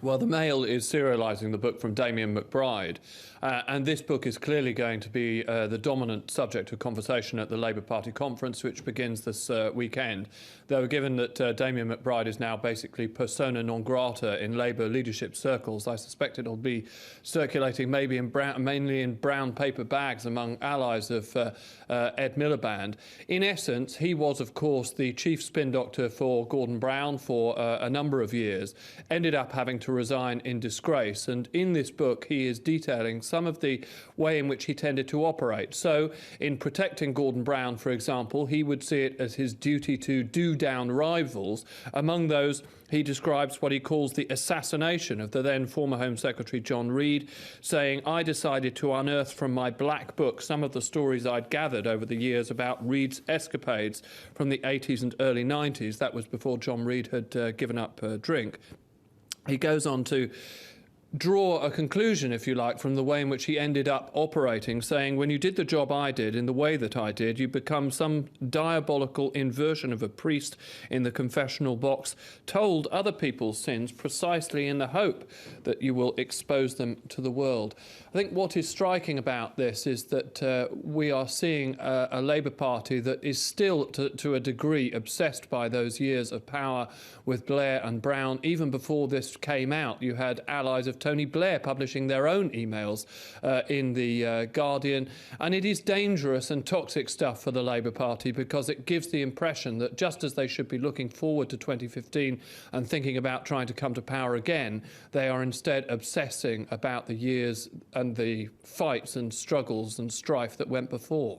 Well, the Mail is serialising the book from Damian McBride, and this book is clearly going to be the dominant subject of conversation at the Labour Party conference, which begins this weekend. Though, given that Damian McBride is now basically persona non grata in Labour leadership circles, I suspect it'll be circulating maybe mainly in brown paper bags among allies of Ed Miliband. In essence, he was, of course, the chief spin doctor for Gordon Brown for a number of years, ended up having to resign in disgrace, and in this book he is detailing some of the way in which he tended to operate. So in protecting Gordon Brown, for example, he would see it as his duty to do down rivals. Among those, he describes what he calls the assassination of the then former Home Secretary John Reid, saying, "I decided to unearth from my black book some of the stories I'd gathered over the years about Reid's escapades from the 80s and early 90s. That was before John Reid had given up drink. He goes on to draw a conclusion, if you like, from the way in which he ended up operating, saying, when you did the job I did in the way that I did, you become some diabolical inversion of a priest in the confessional box, told other people's sins precisely in the hope that you will expose them to the world." I think what is striking about this is that we are seeing a Labour Party that is still, to a degree, obsessed by those years of power with Blair and Brown. Even before this came out, you had allies of Tony Blair publishing their own emails in the Guardian, and it is dangerous and toxic stuff for the Labour Party, because it gives the impression that just as they should be looking forward to 2015 and thinking about trying to come to power again, they are instead obsessing about the years and the fights and struggles and strife that went before.